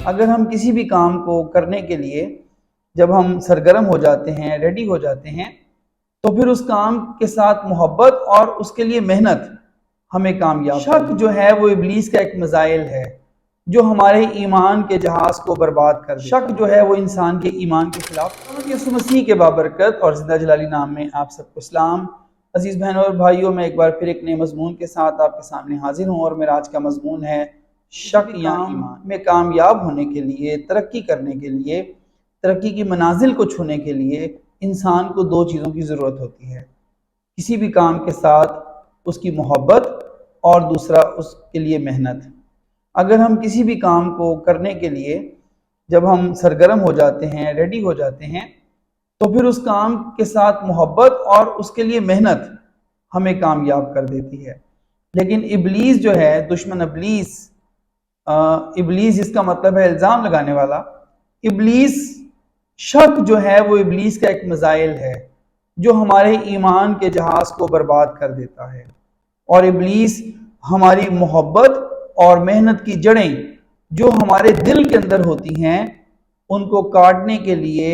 اگر ہم کسی بھی کام کو کرنے کے لیے جب ہم سرگرم ہو جاتے ہیں، ریڈی ہو جاتے ہیں، تو پھر اس کام کے ساتھ محبت اور اس کے لیے محنت ہمیں کامیاب شک جو ہے وہ ابلیس کا ایک مزائل ہے جو ہمارے ایمان کے جہاز کو برباد کر دیتا ہے۔ شک جو ہے وہ انسان کے ایمان کے خلاف۔ یسوع مسیح کے بابرکت اور زندہ جلالی نام میں آپ سب کو اسلام۔ عزیز بہنوں اور بھائیوں، میں ایک بار پھر ایک نئے مضمون کے ساتھ آپ کے سامنے حاضر ہوں، اور میرا آج کا مضمون ہے شک یا ایمان۔ میں کامیاب ہونے کے لیے، ترقی کرنے کے لیے، ترقی کی منازل کو چھونے کے لیے انسان کو دو چیزوں کی ضرورت ہوتی ہے: کسی بھی کام کے ساتھ اس کی محبت، اور دوسرا اس کے لیے محنت۔ اگر ہم کسی بھی کام کو کرنے کے لیے جب ہم سرگرم ہو جاتے ہیں، ریڈی ہو جاتے ہیں، تو پھر اس کام کے ساتھ محبت اور اس کے لیے محنت ہمیں کامیاب کر دیتی ہے۔ لیکن ابلیس جو ہے، دشمن ابلیس، جس کا مطلب ہے الزام لگانے والا، ابلیس، شک جو ہے وہ ابلیس کا ایک مزائل ہے جو ہمارے ایمان کے جہاز کو برباد کر دیتا ہے، اور ابلیس ہماری محبت اور محنت کی جڑیں جو ہمارے دل کے اندر ہوتی ہیں ان کو کاٹنے کے لیے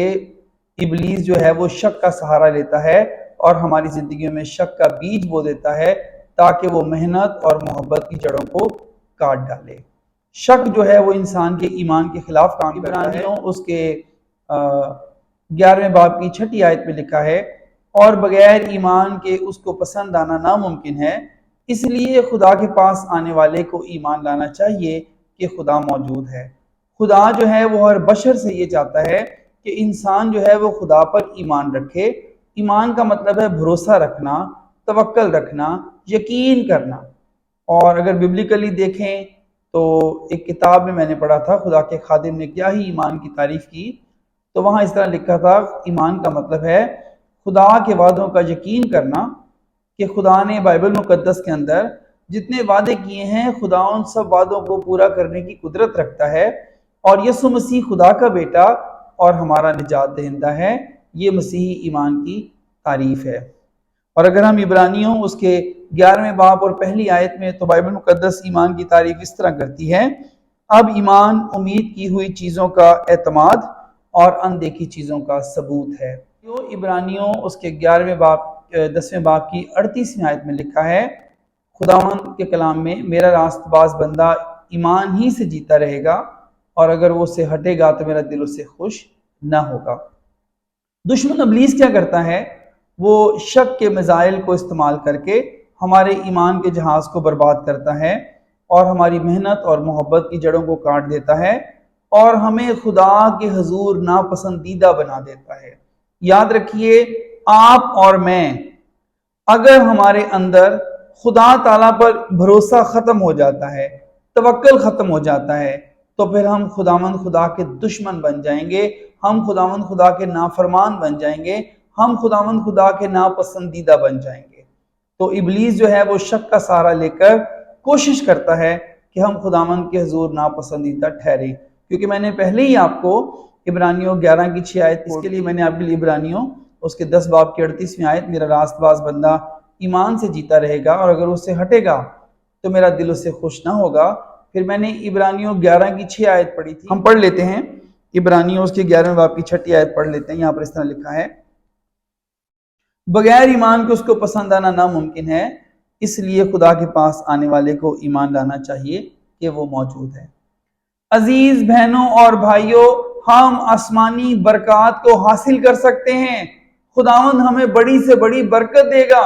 ابلیس جو ہے وہ شک کا سہارا لیتا ہے اور ہماری زندگیوں میں شک کا بیج بو دیتا ہے تاکہ وہ محنت اور محبت کی جڑوں کو کاٹ ڈالے۔ شک جو ہے وہ انسان کے ایمان کے خلاف کام کرتا ہے۔ اس کے 11ویں باب کی 6 آیت میں لکھا ہے، اور بغیر ایمان کے اس کو پسند آنا ناممکن ہے، اس لیے خدا کے پاس آنے والے کو ایمان لانا چاہیے کہ خدا موجود ہے۔ خدا جو ہے وہ ہر بشر سے یہ چاہتا ہے کہ انسان جو ہے وہ خدا پر ایمان رکھے۔ ایمان کا مطلب ہے بھروسہ رکھنا، توکل رکھنا، یقین کرنا۔ اور اگر ببلیکلی دیکھیں تو ایک کتاب میں نے پڑھا تھا، خدا کے خادم نے کیا ہی ایمان کی تعریف کی، تو وہاں اس طرح لکھا تھا، ایمان کا مطلب ہے خدا کے وعدوں کا یقین کرنا کہ خدا نے بائبل مقدس کے اندر جتنے وعدے کیے ہیں، خدا ان سب وعدوں کو پورا کرنے کی قدرت رکھتا ہے، اور یسوع مسیح خدا کا بیٹا اور ہمارا نجات دہندہ ہے۔ یہ مسیحی ایمان کی تعریف ہے۔ اور اگر ہم عبرانیوں اس کے 11ویں باب اور پہلی آیت میں، تو بائبل مقدس ایمان کی تعریف اس طرح کرتی ہے: اب ایمان امید کی ہوئی چیزوں کا اعتماد اور اندیکھی چیزوں کا ثبوت ہے۔ عبرانیوں اس کے 11ویں باب 10ویں باب کی 38ویں آیت میں لکھا ہے، خداوند کے کلام میں، میرا راست باز بندہ ایمان ہی سے جیتا رہے گا، اور اگر وہ اسے ہٹے گا تو میرا دل اسے خوش نہ ہوگا۔ دشمن ابلیس کیا کرتا ہے؟ وہ شک کے مزائل کو استعمال کر کے ہمارے ایمان کے جہاز کو برباد کرتا ہے، اور ہماری محنت اور محبت کی جڑوں کو کاٹ دیتا ہے، اور ہمیں خدا کے حضور ناپسندیدہ بنا دیتا ہے۔ یاد رکھیے، آپ اور میں، اگر ہمارے اندر خدا تعالیٰ پر بھروسہ ختم ہو جاتا ہے، توکل ختم ہو جاتا ہے، تو پھر ہم خداوند خدا کے دشمن بن جائیں گے، ہم خداوند خدا کے نافرمان بن جائیں گے، ہم خداوند خدا کے ناپسندیدہ بن جائیں گے۔ تو ابلیس جو ہے وہ شک کا سہارا لے کر کوشش کرتا ہے کہ ہم خداوند کے حضور ناپسندیدہ ٹھہریں، کیونکہ میں نے پہلے ہی آپ کو عبرانیوں 11 کی 6 آیت، اس کے لیے میں نے آپ کے لیے عبرانیوں اس کے 10 باب کی 38ویں آیت، میرا راست باز بندہ ایمان سے جیتا رہے گا، اور اگر اس سے ہٹے گا تو میرا دل اس سے خوش نہ ہوگا۔ پھر میں نے عبرانیوں 11 کی 6 آیت پڑھی تھی، ہم پڑھ لیتے ہیں۔ عبرانیوں اس کے 11ویں باب کی 6 آیت پڑھ لیتے ہیں۔ یہاں پر اس طرح لکھا ہے، بغیر ایمان کے اس کو پسند آنا ناممکن ہے، اس لیے خدا کے پاس آنے والے کو ایمان لانا چاہیے کہ وہ موجود ہے۔ عزیز بہنوں اور بھائیوں، ہم آسمانی برکات کو حاصل کر سکتے ہیں۔ خداوند ہمیں بڑی سے بڑی برکت دے گا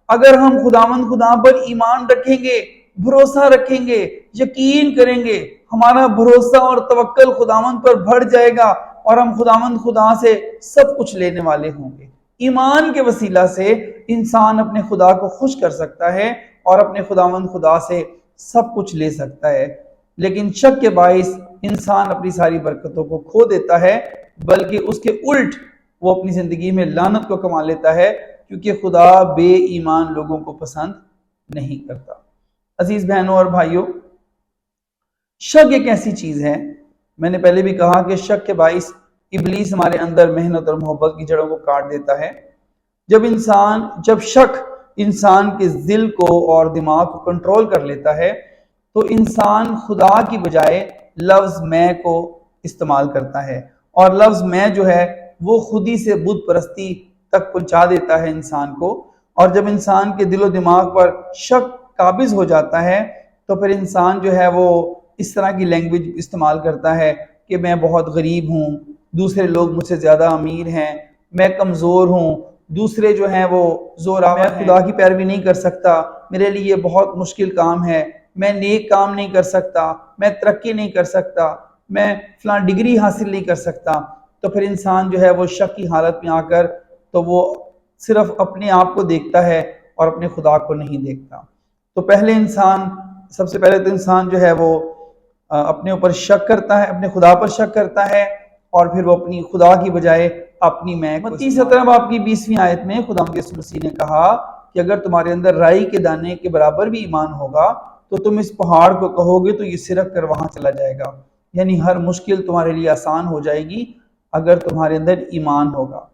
اگر ہم خداوند خدا پر ایمان رکھیں گے، بھروسہ رکھیں گے، یقین کریں گے۔ ہمارا بھروسہ اور توکل خداوند پر بڑھ جائے گا، اور ہم خداوند خدا سے سب کچھ لینے والے ہوں گے۔ ایمان کے وسیلہ سے انسان اپنے خدا کو خوش کر سکتا ہے اور اپنے خداوند خدا سے سب کچھ لے سکتا ہے، لیکن شک کے باعث انسان اپنی ساری برکتوں کو کھو دیتا ہے، بلکہ اس کے الٹ وہ اپنی زندگی میں لعنت کو کما لیتا ہے، کیونکہ خدا بے ایمان لوگوں کو پسند نہیں کرتا۔ عزیز بہنوں اور بھائیوں، شک ایک ایسی چیز ہے، میں نے پہلے بھی کہا کہ شک کے باعث ابلیس ہمارے اندر محنت اور محبت کی جڑوں کو کاٹ دیتا ہے۔ جب شک انسان کے دل کو اور دماغ کو کنٹرول کر لیتا ہے، تو انسان خدا کی بجائے لفظ میں کو استعمال کرتا ہے، اور لفظ میں جو ہے وہ خود ہی سے بت پرستی تک پہنچا دیتا ہے انسان کو۔ اور جب انسان کے دل و دماغ پر شک قابض ہو جاتا ہے تو پھر انسان جو ہے وہ اس طرح کی لینگویج استعمال کرتا ہے کہ میں بہت غریب ہوں، دوسرے لوگ مجھ سے زیادہ امیر ہیں، میں کمزور ہوں، دوسرے جو ہیں وہ زوراور ہیں، میں خدا کی پیروی نہیں کر سکتا، میرے لیے یہ بہت مشکل کام ہے، میں نیک کام نہیں کر سکتا، میں ترقی نہیں کر سکتا، میں فلاں ڈگری حاصل نہیں کر سکتا۔ تو پھر انسان جو ہے وہ شک کی حالت میں آ کر تو وہ صرف اپنے آپ کو دیکھتا ہے اور اپنے خدا کو نہیں دیکھتا۔ تو سب سے پہلے تو انسان جو ہے وہ اپنے اوپر شک کرتا ہے، اپنے خدا پر شک کرتا ہے، اور پھر وہ اپنی خدا کی بجائے اپنی میں متی 17 باب کی 20ویں آیت میں خدا یسوع مسیح نے کہا کہ اگر تمہارے اندر رائی کے دانے کے برابر بھی ایمان ہوگا تو تم اس پہاڑ کو کہو گے تو یہ سرک کر وہاں چلا جائے گا، یعنی ہر مشکل تمہارے لیے آسان ہو جائے گی اگر تمہارے اندر ایمان ہوگا۔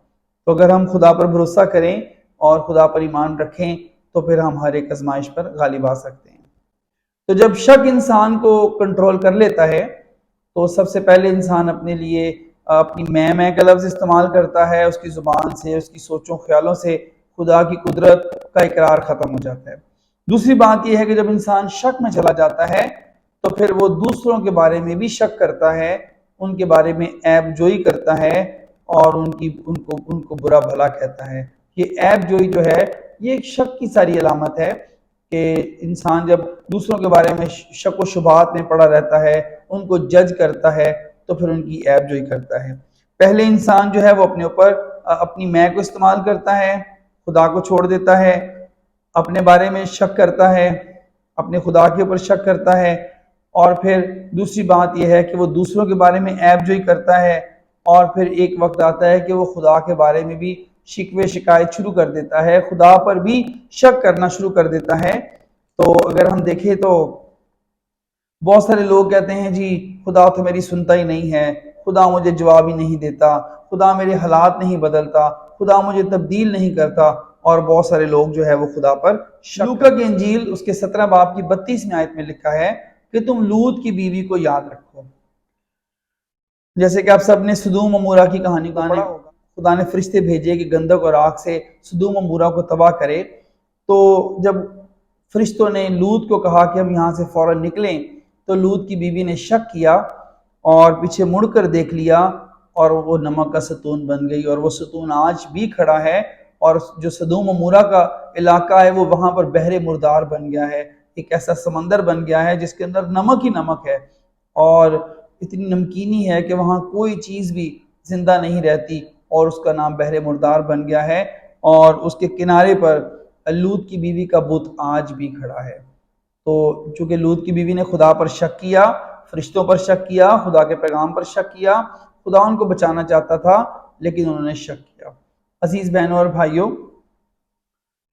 تو اگر ہم خدا پر بھروسہ کریں اور خدا پر ایمان رکھیں تو پھر ہم ہر ایک آزمائش پر غالب آ سکتے ہیں۔ تو جب شک انسان کو کنٹرول کر لیتا ہے تو سب سے پہلے انسان اپنے لیے اپنی میں کا لفظ استعمال کرتا ہے، اس کی زبان سے، اس کی سوچوں خیالوں سے خدا کی قدرت کا اقرار ختم ہو جاتا ہے۔ دوسری بات یہ ہے کہ جب انسان شک میں چلا جاتا ہے تو پھر وہ دوسروں کے بارے میں بھی شک کرتا ہے، ان کے بارے میں عیب جوئی کرتا ہے اور ان کو برا بھلا کہتا ہے۔ یہ عیب جوئی جو ہے یہ ایک شک کی ساری علامت ہے کہ انسان جب دوسروں کے بارے میں شک و شبہات میں پڑا رہتا ہے، ان کو جج کرتا ہے تو پھر ان کی عیب جوئی کرتا ہے۔ پہلے انسان جو ہے وہ اپنے اوپر اپنی میں کو استعمال کرتا ہے، خدا کو چھوڑ دیتا ہے، اپنے بارے میں شک کرتا ہے، اپنے خدا کے اوپر شک کرتا ہے، اور پھر دوسری بات یہ ہے کہ وہ دوسروں کے بارے میں عیب جوئی کرتا ہے، اور پھر ایک وقت آتا ہے کہ وہ خدا کے بارے میں بھی شکوے شکایت شروع کر دیتا ہے، خدا پر بھی شک کرنا شروع کر دیتا ہے۔ تو اگر ہم دیکھیں تو بہت سارے لوگ کہتے ہیں جی خدا تو میری سنتا ہی نہیں ہے، خدا مجھے جواب ہی نہیں دیتا، خدا میرے حالات نہیں بدلتا، خدا مجھے تبدیل نہیں کرتا، اور بہت سارے لوگ جو ہے وہ خدا پر لوکا کی انجیل اس کے 17 باب کی 32ویں آیت میں لکھا ہے کہ تم لوط کی بیوی کو یاد رکھو۔ جیسے کہ آپ سب نے سدوم و عمورہ کی کہانی کو پڑھا ہوگا، خدا نے فرشتے بھیجے کہ گندک اور آگ سے سدوم و عمورہ کو تباہ کرے۔ تو جب فرشتوں نے لوط کو کہا کہ ہم یہاں سے فوراً نکلیں تو لوط کی بیوی نے شک کیا اور پیچھے مڑ کر دیکھ لیا، اور وہ نمک کا ستون بن گئی، اور وہ ستون آج بھی کھڑا ہے، اور جو سدوم و عمورہ کا علاقہ ہے وہ وہاں پر بحر مردار بن گیا ہے، ایک ایسا سمندر بن گیا ہے جس کے اندر نمک ہی نمک ہے، اور اتنی نمکینی ہے کہ وہاں کوئی چیز بھی زندہ نہیں رہتی، اور اس کا نام بحر مردار بن گیا ہے، اور اس کے کنارے پر لوط کی بیوی کا بت آج بھی کھڑا ہے۔ تو چونکہ لوط کی بیوی نے خدا پر شک کیا، فرشتوں پر شک کیا، خدا کے پیغام پر شک کیا، خدا ان کو بچانا چاہتا تھا لیکن انہوں نے شک کیا۔ عزیز بہنوں اور بھائیوں،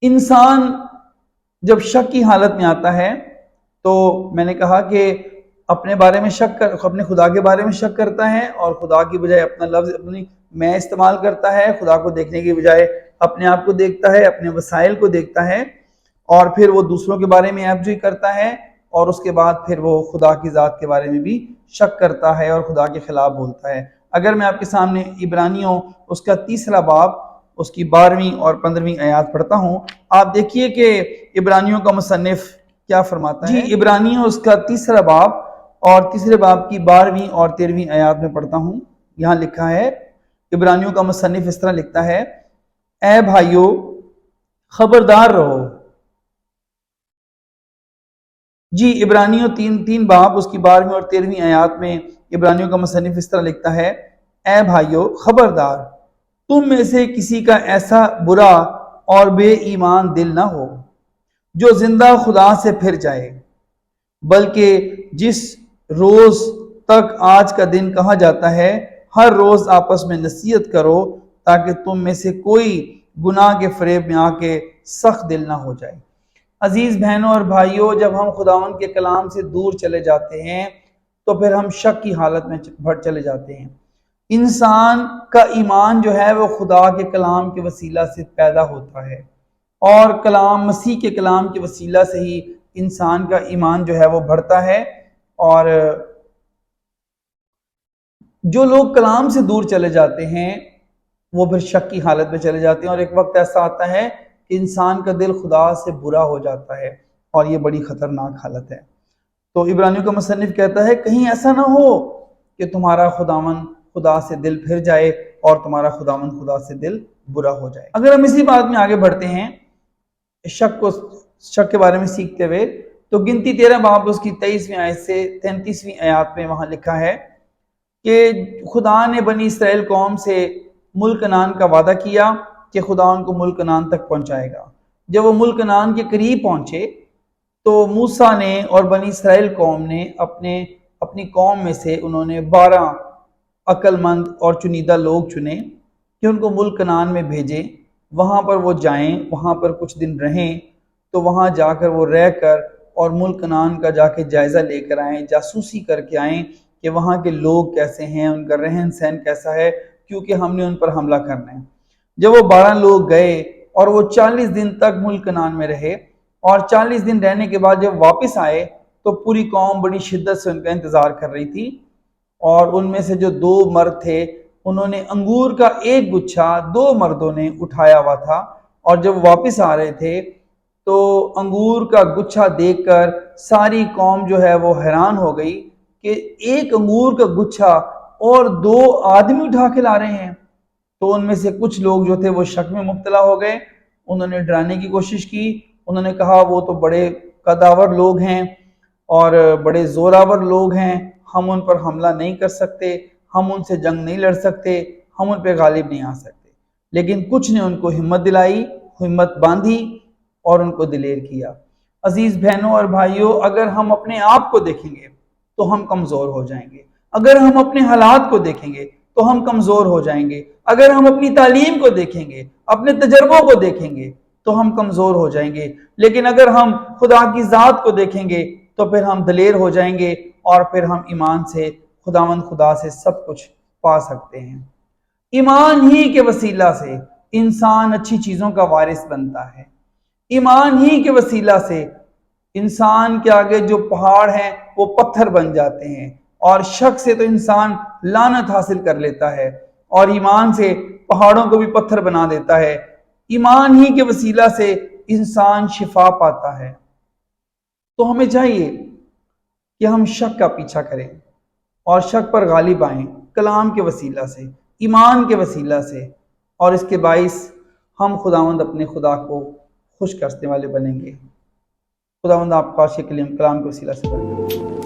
انسان جب شک کی حالت میں آتا ہے تو میں نے کہا کہ اپنے بارے میں اپنے خدا کے بارے میں شک کرتا ہے، اور خدا کی بجائے اپنا لفظ اپنی میں استعمال کرتا ہے، خدا کو دیکھنے کی بجائے اپنے آپ کو دیکھتا ہے، اپنے وسائل کو دیکھتا ہے، اور پھر وہ دوسروں کے بارے میں عیب جوئی کرتا ہے، اور اس کے بعد پھر وہ خدا کی ذات کے بارے میں بھی شک کرتا ہے اور خدا کے خلاف بولتا ہے۔ اگر میں آپ کے سامنے عبرانیوں اس کا 3 باب اس کی 12ویں اور 15ویں آیات پڑھتا ہوں، آپ دیکھیے کہ عبرانیوں کا مصنف کیا فرماتا ہے۔ جی عبرانیوں اس کا 3 باب اور 3 باب کی 12ویں اور 13ویں آیات میں پڑھتا ہوں۔ یہاں لکھا ہے، عبرانیوں کا مصنف اس طرح لکھتا ہے، اے بھائیو خبردار رہو۔ جی عبرانیوں 3 باب اس کی 12ویں اور 13ویں آیات میں عبرانیوں کا مصنف اس طرح لکھتا ہے، اے بھائیو خبردار، تم میں سے کسی کا ایسا برا اور بے ایمان دل نہ ہو جو زندہ خدا سے پھر جائے، بلکہ جس روز تک آج کا دن کہا جاتا ہے ہر روز آپس میں نصیحت کرو تاکہ تم میں سے کوئی گناہ کے فریب میں آ کے سخت دل نہ ہو جائے۔ عزیز بہنوں اور بھائیوں، جب ہم خداوند کے کلام سے دور چلے جاتے ہیں تو پھر ہم شک کی حالت میں بڑھ چلے جاتے ہیں۔ انسان کا ایمان جو ہے وہ خدا کے کلام کے وسیلہ سے پیدا ہوتا ہے، اور مسیح کے کلام کے وسیلہ سے ہی انسان کا ایمان جو ہے وہ بڑھتا ہے، اور جو لوگ کلام سے دور چلے جاتے ہیں وہ پھر شک کی حالت میں چلے جاتے ہیں، اور ایک وقت ایسا آتا ہے کہ انسان کا دل خدا سے برا ہو جاتا ہے، اور یہ بڑی خطرناک حالت ہے۔ تو عبرانیوں کا مصنف کہتا ہے کہیں ایسا نہ ہو کہ تمہارا خداوند خدا سے دل پھر جائے اور تمہارا خداوند خدا سے دل برا ہو جائے۔ اگر ہم اسی بات میں آگے بڑھتے ہیں شک کے بارے میں سیکھتے ہوئے، تو گنتی 13 باب اس کی 23ویں آیت سے 33ویں آیات میں وہاں لکھا ہے کہ خدا نے بنی اسرائیل قوم سے ملک کنعان کا وعدہ کیا کہ خدا ان کو ملک کنعان تک پہنچائے گا۔ جب وہ ملک کنعان کے قریب پہنچے تو موسیٰ نے اور بنی اسرائیل قوم نے اپنی قوم میں سے انہوں نے 12 عقل مند اور چنیدہ لوگ چنے کہ ان کو ملک کنعان میں بھیجیں، وہاں پر وہ جائیں، وہاں پر کچھ دن رہیں، تو وہاں جا کر وہ رہ کر اور ملک کنعان کا جا کے جائزہ لے کر آئیں، جاسوسی کر کے آئیں کہ وہاں کے لوگ کیسے ہیں، ان کا رہن سہن کیسا ہے، کیونکہ ہم نے ان پر حملہ کرنا ہے۔ جب وہ 12 لوگ گئے اور وہ 40 دن تک ملک کنعان میں رہے، اور 40 دن رہنے کے بعد جب واپس آئے تو پوری قوم بڑی شدت سے ان کا انتظار کر رہی تھی، اور ان میں سے جو 2 مرد تھے انہوں نے انگور کا ایک گچھا 2 مردوں نے اٹھایا ہوا تھا، اور جب واپس آ رہے تھے تو انگور کا گچھا دیکھ کر ساری قوم جو ہے وہ حیران ہو گئی کہ ایک انگور کا گچھا اور 2 آدمی اٹھا کے لا رہے ہیں۔ تو ان میں سے کچھ لوگ جو تھے وہ شک میں مبتلا ہو گئے، انہوں نے ڈرانے کی کوشش کی، انہوں نے کہا وہ تو بڑے قداور لوگ ہیں اور بڑے زوراور لوگ ہیں، ہم ان پر حملہ نہیں کر سکتے، ہم ان سے جنگ نہیں لڑ سکتے، ہم ان پہ غالب نہیں آ سکتے۔ لیکن کچھ نے ان کو ہمت دلائی، ہمت باندھی اور ان کو دلیر کیا۔ عزیز بہنوں اور بھائیوں، اگر ہم اپنے آپ کو دیکھیں گے تو ہم کمزور ہو جائیں گے، اگر ہم اپنے حالات کو دیکھیں گے تو ہم کمزور ہو جائیں گے، اگر ہم اپنی تعلیم کو دیکھیں گے، اپنے تجربوں کو دیکھیں گے تو ہم کمزور ہو جائیں گے، لیکن اگر ہم خدا کی ذات کو دیکھیں گے تو پھر ہم دلیر ہو جائیں گے، اور پھر ہم ایمان سے خدا سے سب کچھ پا سکتے ہیں۔ ایمان ہی کے وسیلہ سے انسان اچھی چیزوں کا وارث بنتا ہے، ایمان ہی کے وسیلہ سے انسان کے آگے جو پہاڑ ہیں وہ پتھر بن جاتے ہیں، اور شک سے تو انسان لعنت حاصل کر لیتا ہے، اور ایمان سے پہاڑوں کو بھی پتھر بنا دیتا ہے۔ ایمان ہی کے وسیلہ سے انسان شفا پاتا ہے۔ تو ہمیں چاہیے کہ ہم شک کا پیچھا کریں اور شک پر غالب آئیں کلام کے وسیلہ سے، ایمان کے وسیلہ سے، اور اس کے باعث ہم خداوند اپنے خدا کو خوش کرنے والے بنیں گے۔ خداوند آپ کا کلام کے وسیلہ سے برکت دے۔